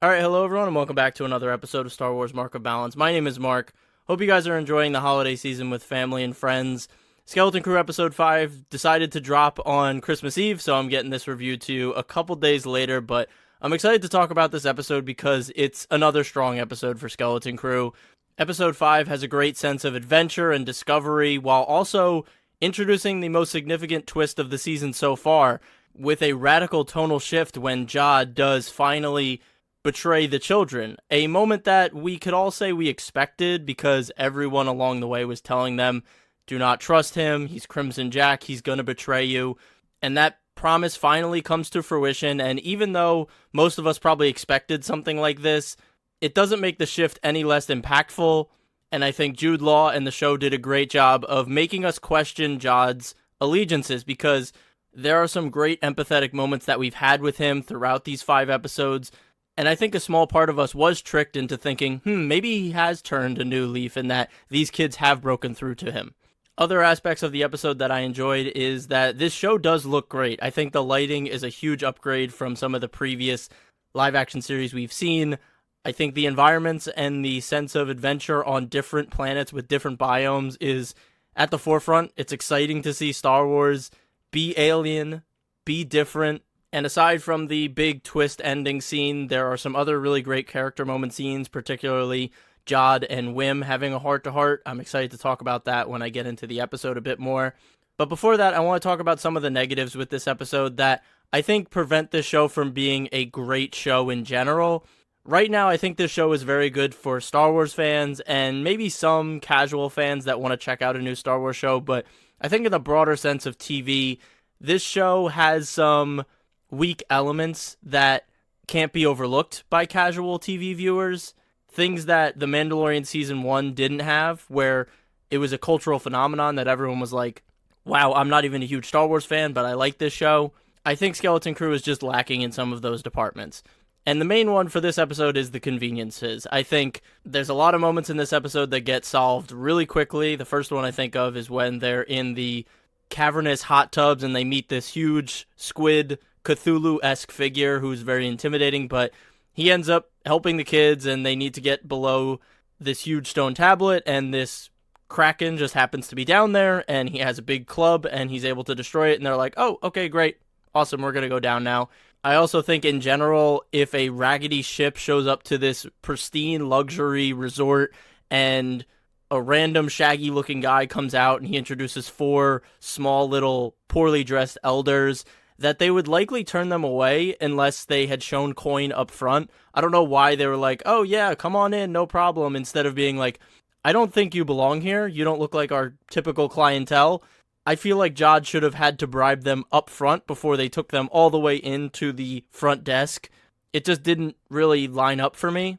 Alright, hello everyone, and welcome back to another episode of Star Wars Mark of Balance. My name is Mark. Hope you guys are enjoying the holiday season with family and friends. Skeleton Crew Episode 5 decided to drop on Christmas Eve, so I'm getting this review to you a couple days later, but I'm excited to talk about this episode because it's another strong episode for Skeleton Crew. Episode 5 has a great sense of adventure and discovery, while also introducing the most significant twist of the season so far, with a radical tonal shift when Jod does finally betray the children. A moment that we could all say we expected because everyone along the way was telling them, do not trust him, he's Crimson Jack, he's gonna betray you. And that promise finally comes to fruition, and even though most of us probably expected something like this, it doesn't make the shift any less impactful, and I think Jude Law and the show did a great job of making us question Jod's allegiances, because there are some great empathetic moments that we've had with him throughout these 5 episodes, and I think a small part of us was tricked into thinking, maybe he has turned a new leaf and that these kids have broken through to him. Other aspects of the episode that I enjoyed is that this show does look great. I think the lighting is a huge upgrade from some of the previous live-action series we've seen. I think the environments and the sense of adventure on different planets with different biomes is at the forefront. It's exciting to see Star Wars be alien, be different. And aside from the big twist ending scene, there are some other really great character moment scenes, particularly Jod and Wim having a heart-to-heart. I'm excited to talk about that when I get into the episode a bit more. But before that, I want to talk about some of the negatives with this episode that I think prevent this show from being a great show in general. Right now, I think this show is very good for Star Wars fans and maybe some casual fans that want to check out a new Star Wars show, but I think in the broader sense of TV, this show has some weak elements that can't be overlooked by casual TV viewers. Things that The Mandalorian Season 1 didn't have, where it was a cultural phenomenon that everyone was like, wow, I'm not even a huge Star Wars fan, but I like this show. I think Skeleton Crew is just lacking in some of those departments. And the main one for this episode is the conveniences. I think there's a lot of moments in this episode that get solved really quickly. The first one I think of is when they're in the cavernous hot tubs and they meet this huge squid Cthulhu-esque figure who's very intimidating, but he ends up helping the kids and they need to get below this huge stone tablet, and this Kraken just happens to be down there and he has a big club and he's able to destroy it, and they're like, oh, okay, great, awesome, we're gonna go down now. I also think in general, if a raggedy ship shows up to this pristine luxury resort and a random shaggy looking guy comes out and he introduces 4 small little poorly dressed elders, that they would likely turn them away unless they had shown coin up front. I don't know why they were like, oh yeah, come on in, no problem, instead of being like, I don't think you belong here, you don't look like our typical clientele. I feel like Jod should have had to bribe them up front before they took them all the way into the front desk. It just didn't really line up for me.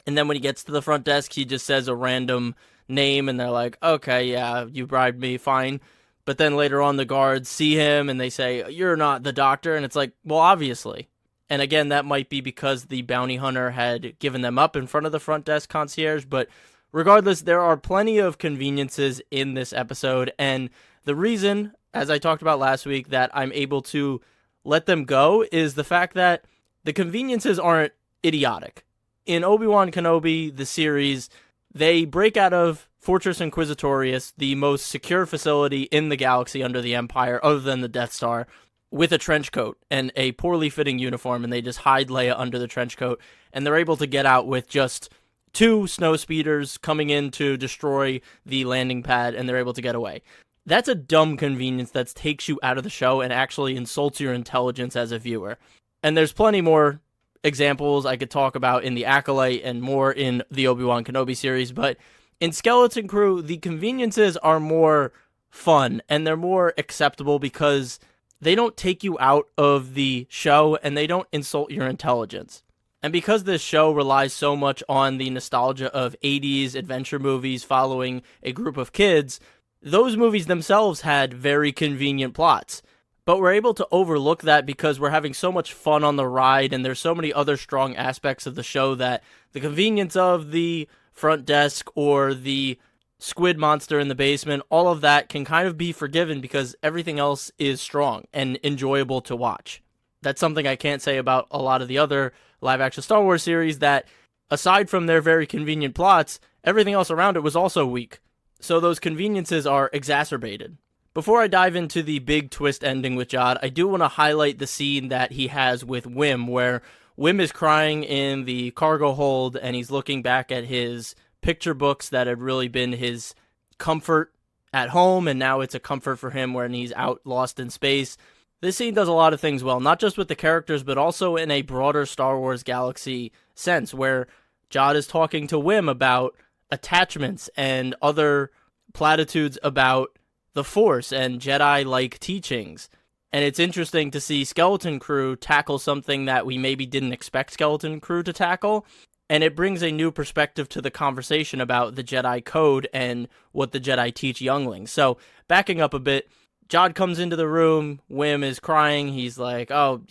And then when he gets to the front desk, he just says a random name and they're like, okay, yeah, you bribed me, fine. But then later on, the guards see him and they say, you're not the doctor. And it's like, well, obviously. And again, that might be because the bounty hunter had given them up in front of the front desk concierge. But regardless, there are plenty of conveniences in this episode. And the reason, as I talked about last week, that I'm able to let them go is the fact that the conveniences aren't idiotic. In Obi-Wan Kenobi, the series, they break out of Fortress Inquisitorius, the most secure facility in the galaxy under the Empire, other than the Death Star, with a trench coat and a poorly fitting uniform, and they just hide Leia under the trench coat, and they're able to get out with just 2 snow speeders coming in to destroy the landing pad, and they're able to get away. That's a dumb convenience that takes you out of the show and actually insults your intelligence as a viewer. And there's plenty more examples I could talk about in The Acolyte and more in the Obi-Wan Kenobi series, but in Skeleton Crew, the conveniences are more fun and they're more acceptable because they don't take you out of the show and they don't insult your intelligence. And because this show relies so much on the nostalgia of 80s adventure movies following a group of kids, those movies themselves had very convenient plots. But we're able to overlook that because we're having so much fun on the ride and there's so many other strong aspects of the show that the convenience of the front desk or the squid monster in the basement, all of that can kind of be forgiven because everything else is strong and enjoyable to watch. That's something I can't say about a lot of the other live action Star Wars series that, aside from their very convenient plots, everything else around it was also weak. So those conveniences are exacerbated. Before I dive into the big twist ending with Jod, I do want to highlight the scene that he has with Wim, where Wim is crying in the cargo hold and he's looking back at his picture books that had really been his comfort at home, and now it's a comfort for him when he's out lost in space. This scene does a lot of things well, not just with the characters, but also in a broader Star Wars galaxy sense, where Jod is talking to Wim about attachments and other platitudes about the Force and Jedi-like teachings. And it's interesting to see Skeleton Crew tackle something that we maybe didn't expect Skeleton Crew to tackle, and it brings a new perspective to the conversation about the Jedi Code and what the Jedi teach younglings. So, backing up a bit, Jod comes into the room, Wim is crying, he's like, oh,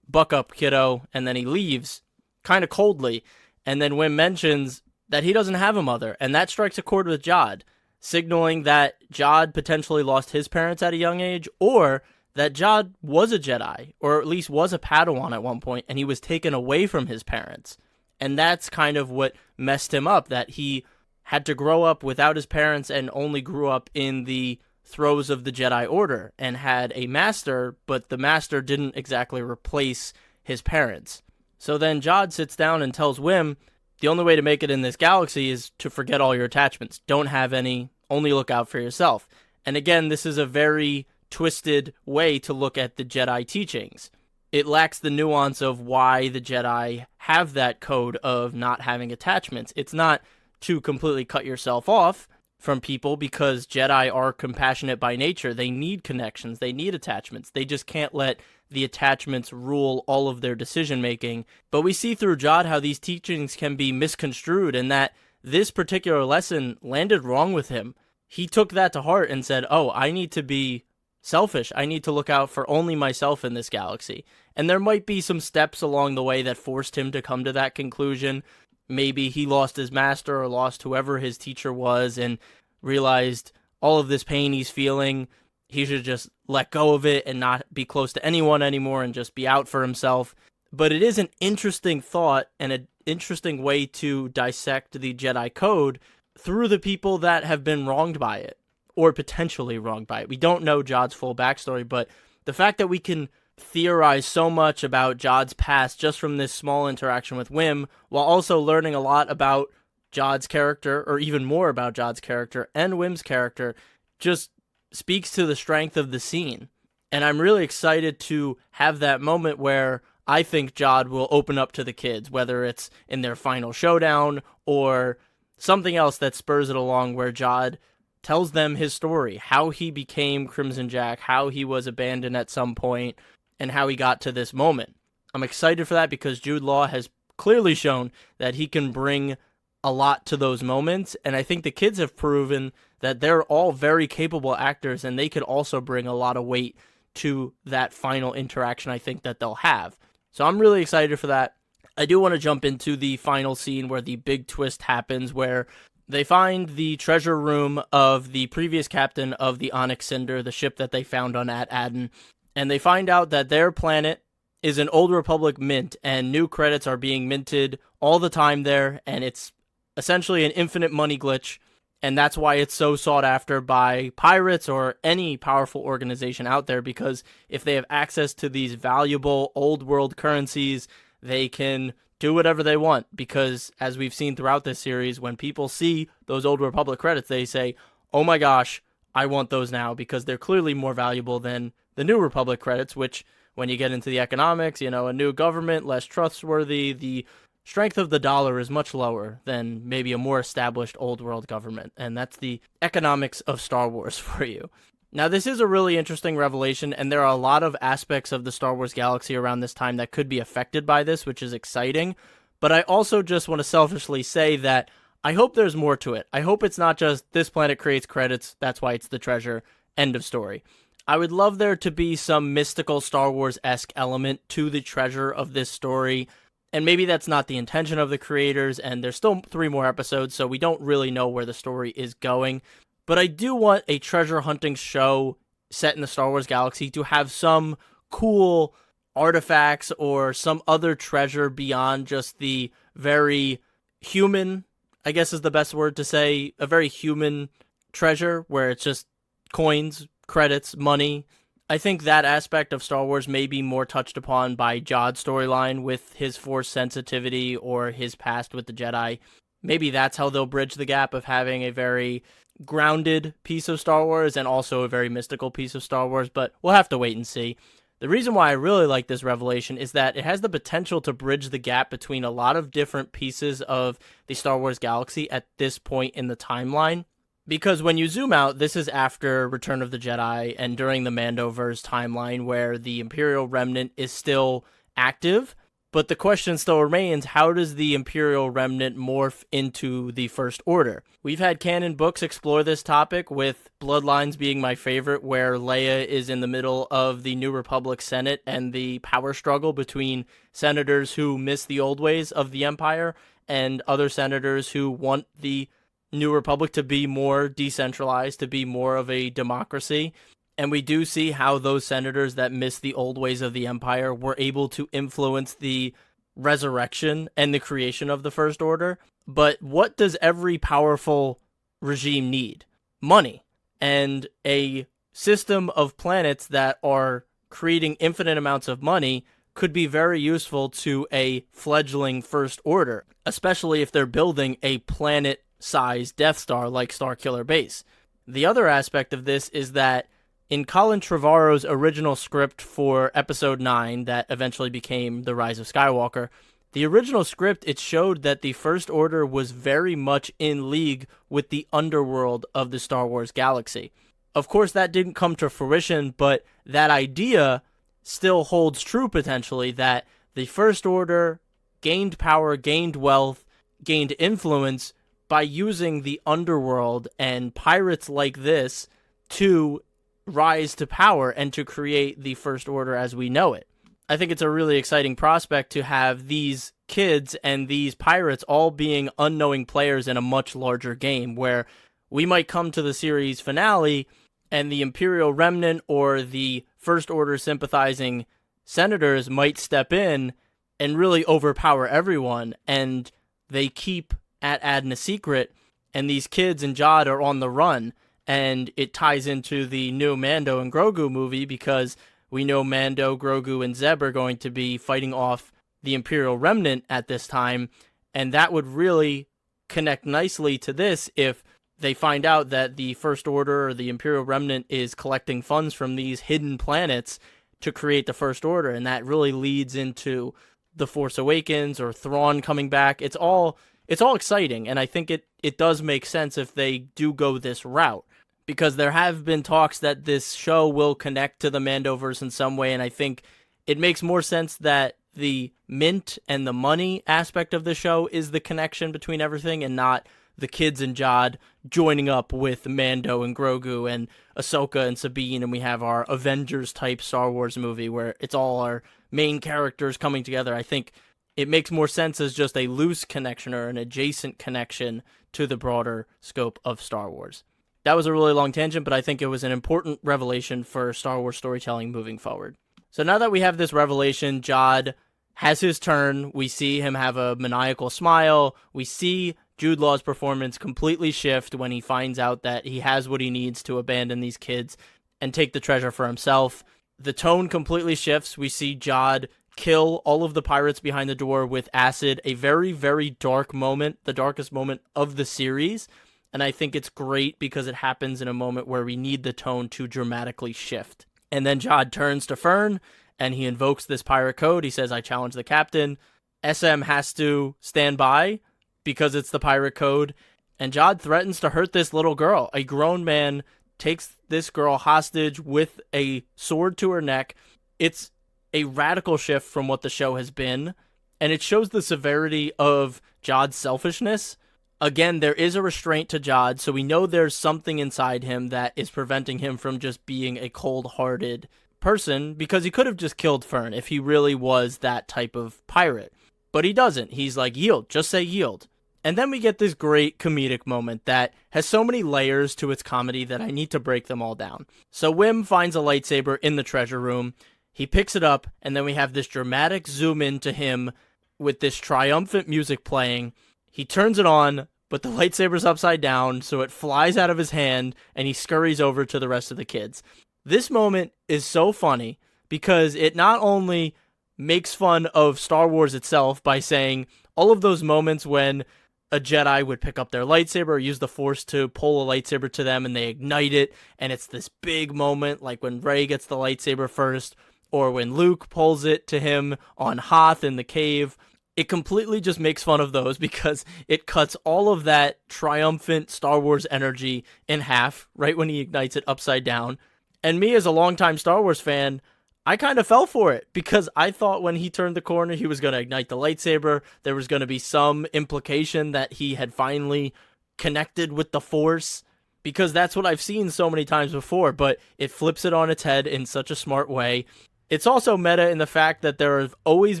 buck up, kiddo, and then he leaves, kind of coldly, and then Wim mentions that he doesn't have a mother, and that strikes a chord with Jod, signaling that Jod potentially lost his parents at a young age, or that Jod was a Jedi, or at least was a Padawan at one point, and he was taken away from his parents. And that's kind of what messed him up, that he had to grow up without his parents and only grew up in the throes of the Jedi Order and had a master, but the master didn't exactly replace his parents. So then Jod sits down and tells Wim, the only way to make it in this galaxy is to forget all your attachments. Don't have any, only look out for yourself. And again, this is a very twisted way to look at the Jedi teachings. It lacks the nuance of why the Jedi have that code of not having attachments. It's not to completely cut yourself off from people, because Jedi are compassionate by nature. They need connections. They need attachments. They just can't let the attachments rule all of their decision making. But we see through Jod how these teachings can be misconstrued, and that this particular lesson landed wrong with him. He took that to heart and said, oh, I need to be selfish. I need to look out for only myself in this galaxy. And there might be some steps along the way that forced him to come to that conclusion. Maybe he lost his master or lost whoever his teacher was and realized all of this pain he's feeling, he should just let go of it and not be close to anyone anymore and just be out for himself. But it is an interesting thought and an interesting way to dissect the Jedi Code through the people that have been wronged by it, or potentially wronged by it. We don't know Jod's full backstory, but the fact that we can theorize so much about Jod's past just from this small interaction with Wim, while also learning a lot about Jod's character, or even more about Jod's character and Wim's character, just speaks to the strength of the scene. And I'm really excited to have that moment where I think Jod will open up to the kids, whether it's in their final showdown or something else that spurs it along, where Jod tells them his story, how he became Crimson Jack, how he was abandoned at some point, and how he got to this moment. I'm excited for that because Jude Law has clearly shown that he can bring a lot to those moments, and I think the kids have proven that they're all very capable actors, and they could also bring a lot of weight to that final interaction I think that they'll have. So I'm really excited for that. I do want to jump into the final scene where the big twist happens, where they find the treasure room of the previous captain of the Onyx Cinder, the ship that they found on Adden, and they find out that their planet is an Old Republic mint, and new credits are being minted all the time there, and it's essentially an infinite money glitch, and that's why it's so sought after by pirates or any powerful organization out there, because if they have access to these valuable old world currencies, they can do whatever they want, because as we've seen throughout this series, when people see those Old Republic credits, they say, oh my gosh, I want those now, because they're clearly more valuable than the New Republic credits, which when you get into the economics, a new government, less trustworthy, the strength of the dollar is much lower than maybe a more established old world government. And that's the economics of Star Wars for you. Now, this is a really interesting revelation, and there are a lot of aspects of the Star Wars galaxy around this time that could be affected by this, which is exciting. But I also just want to selfishly say that I hope there's more to it. I hope it's not just this planet creates credits, that's why it's the treasure, end of story. I would love there to be some mystical Star Wars-esque element to the treasure of this story, and maybe that's not the intention of the creators, and there's still 3 more episodes, so we don't really know where the story is going. But I do want a treasure hunting show set in the Star Wars galaxy to have some cool artifacts or some other treasure beyond just the very human, I guess is the best word to say, a very human treasure where it's just coins, credits, money. I think that aspect of Star Wars may be more touched upon by Jod's storyline with his Force sensitivity or his past with the Jedi. Maybe that's how they'll bridge the gap of having a very grounded piece of Star Wars and also a very mystical piece of Star Wars, but we'll have to wait and see. The reason why I really like this revelation is that it has the potential to bridge the gap between a lot of different pieces of the Star Wars galaxy at this point in the timeline. Because when you zoom out, this is after Return of the Jedi and during the Mandoverse timeline where the Imperial Remnant is still active. But the question still remains, how does the Imperial Remnant morph into the First Order? We've had canon books explore this topic, with Bloodlines being my favorite, where Leia is in the middle of the New Republic Senate and the power struggle between senators who miss the old ways of the Empire and other senators who want the New Republic to be more decentralized, to be more of a democracy. And we do see how those senators that miss the old ways of the Empire were able to influence the resurrection and the creation of the First Order. But what does every powerful regime need? Money. And a system of planets that are creating infinite amounts of money could be very useful to a fledgling First Order, especially if they're building a planet-sized Death Star like Starkiller Base. The other aspect of this is that in Colin Trevorrow's original script for Episode 9, that eventually became The Rise of Skywalker, the original script, it showed that the First Order was very much in league with the underworld of the Star Wars galaxy. Of course, that didn't come to fruition, but that idea still holds true potentially, that the First Order gained power, gained wealth, gained influence by using the underworld and pirates like this to rise to power and to create the First Order as we know it. I think it's a really exciting prospect to have these kids and these pirates all being unknowing players in a much larger game, where we might come to the series finale and the Imperial Remnant or the First Order sympathizing senators might step in and really overpower everyone, and they keep at Adna secret, and these kids and Jod are on the run. And it ties into the new Mando and Grogu movie, because we know Mando, Grogu, and Zeb are going to be fighting off the Imperial Remnant at this time, and that would really connect nicely to this if they find out that the First Order or the Imperial Remnant is collecting funds from these hidden planets to create the First Order, and that really leads into The Force Awakens or Thrawn coming back. It's all exciting, and I think it does make sense if they do go this route, because there have been talks that this show will connect to the Mandoverse in some way, and I think it makes more sense that the mint and the money aspect of the show is the connection between everything, and not the kids and Jod joining up with Mando and Grogu and Ahsoka and Sabine, and we have our Avengers-type Star Wars movie where it's all our main characters coming together. I think it makes more sense as just a loose connection or an adjacent connection to the broader scope of Star Wars. That was a really long tangent, but I think it was an important revelation for Star Wars storytelling moving forward. So now that we have this revelation, Jod has his turn. We see him have a maniacal smile. We see Jude Law's performance completely shift when he finds out that he has what he needs to abandon these kids and take the treasure for himself. The tone completely shifts. We see Jod kill all of the pirates behind the door with acid, a very, very dark moment, the darkest moment of the series. And I think it's great because it happens in a moment where we need the tone to dramatically shift. And then Jod turns to Fern and he invokes this pirate code. He says, "I challenge the captain." SM has to stand by because it's the pirate code. And Jod threatens to hurt this little girl. A grown man takes this girl hostage with a sword to her neck. It's a radical shift from what the show has been. And it shows the severity of Jod's selfishness. Again, there is a restraint to Jod, so we know there's something inside him that is preventing him from just being a cold-hearted person, because he could have just killed Fern if he really was that type of pirate. But he doesn't. He's like, yield, just say yield. And then we get this great comedic moment that has so many layers to its comedy that I need to break them all down. So Wim finds a lightsaber in the treasure room. He picks it up, and then we have this dramatic zoom in to him with this triumphant music playing. He turns it on, but the lightsaber's upside down, so it flies out of his hand, and he scurries over to the rest of the kids. This moment is so funny because it not only makes fun of Star Wars itself by saying all of those moments when a Jedi would pick up their lightsaber or use the Force to pull a lightsaber to them and they ignite it, and it's this big moment like when Rey gets the lightsaber first, or when Luke pulls it to him on Hoth in the cave. It completely just makes fun of those because it cuts all of that triumphant Star Wars energy in half right when he ignites it upside down. And me, as a longtime Star Wars fan, I kind of fell for it because I thought when he turned the corner, he was going to ignite the lightsaber. There was going to be some implication that he had finally connected with the Force, because that's what I've seen so many times before, but it flips it on its head in such a smart way. It's also meta in the fact that there have always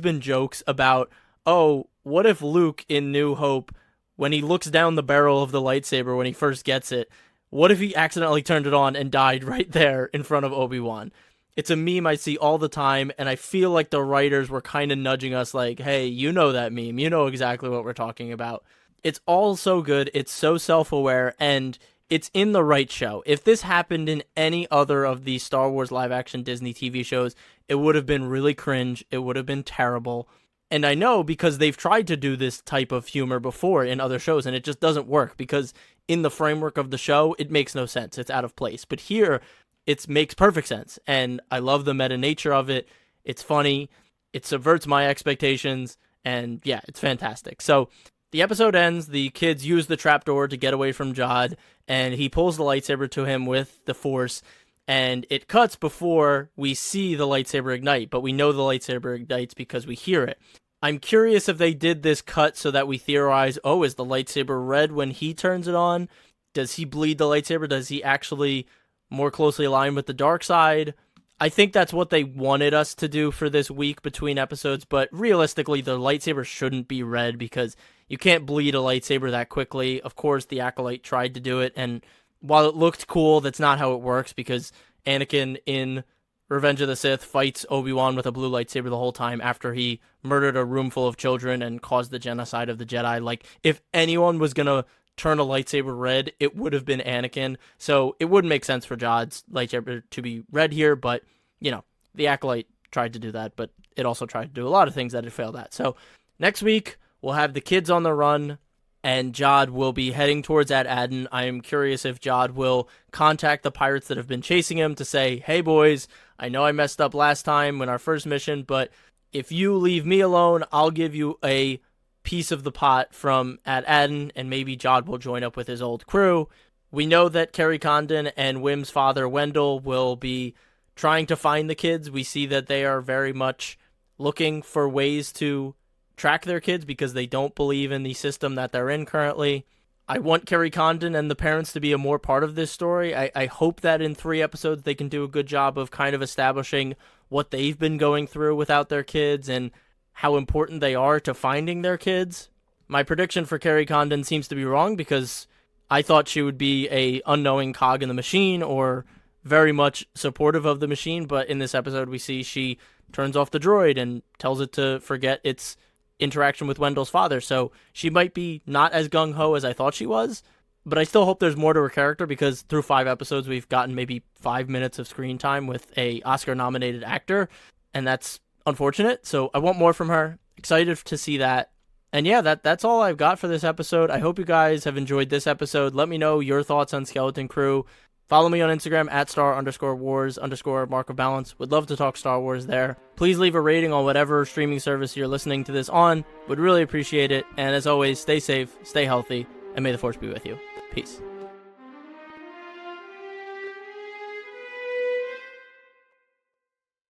been jokes about, oh, what if Luke in New Hope, when he looks down the barrel of the lightsaber when he first gets it, what if he accidentally turned it on and died right there in front of Obi-Wan? It's a meme I see all the time, and I feel like the writers were kind of nudging us like, hey, you know that meme. You know exactly what we're talking about. It's all so good. It's so self-aware, and it's in the right show. If this happened in any other of the Star Wars live-action Disney TV shows, it would have been really cringe. It would have been terrible. And I know because they've tried to do this type of humor before in other shows, and it just doesn't work because in the framework of the show, it makes no sense. It's out of place. But here, it makes perfect sense, and I love the meta nature of it. It's funny, it subverts my expectations, and yeah, it's fantastic. So the episode ends, the kids use the trapdoor to get away from Jod, and he pulls the lightsaber to him with the Force, and it cuts before we see the lightsaber ignite, but we know the lightsaber ignites because we hear it. I'm curious if they did this cut so that we theorize, oh, is the lightsaber red when he turns it on? Does he bleed the lightsaber? Does he actually more closely aligned with the dark side? I think that's what they wanted us to do for this week between episodes, but realistically, the lightsaber shouldn't be red because you can't bleed a lightsaber that quickly. Of course, the Acolyte tried to do it, and while it looked cool, that's not how it works because Anakin in Revenge of the Sith fights Obi-Wan with a blue lightsaber the whole time after he murdered a room full of children and caused the genocide of the Jedi. Like, if anyone was gonna turn a lightsaber red, it would have been Anakin. So it wouldn't make sense for Jod's lightsaber to be red here, but, you know, the Acolyte tried to do that, but it also tried to do a lot of things that it failed at. So next week, we'll have the kids on the run, and Jod will be heading towards Ad-Adden. I am curious if Jod will contact the pirates that have been chasing him to say, hey boys, I know I messed up last time in our first mission, but if you leave me alone, I'll give you a piece of the pot from Ad-Adden, and maybe Jod will join up with his old crew. We know that Kerry Condon and Wim's father, Wendell, will be trying to find the kids. We see that they are very much looking for ways to track their kids because they don't believe in the system that they're in currently. I want Kerry Condon and the parents to be a more part of this story. I hope that in 3 episodes they can do a good job of kind of establishing what they've been going through without their kids and how important they are to finding their kids. My prediction for Kerry Condon seems to be wrong because I thought she would be a unknowing cog in the machine or very much supportive of the machine, but in this episode we see she turns off the droid and tells it to forget its interaction with Wendell's father, so she might be not as gung-ho as I thought she was, but I still hope there's more to her character because through 5 episodes we've gotten maybe 5 minutes of screen time with a Oscar-nominated actor, and that's unfortunate, so I want more from her. Excited to see that. And yeah, that's all I've got for this episode. I hope you guys have enjoyed this episode. Let me know your thoughts on Skeleton Crew. Follow me on Instagram at @star_wars_Mark of Balance. Would love to talk Star Wars there. Please leave a rating on whatever streaming service you're listening to this on. Would really appreciate it. And as always, stay safe, stay healthy, and may the Force be with you. Peace.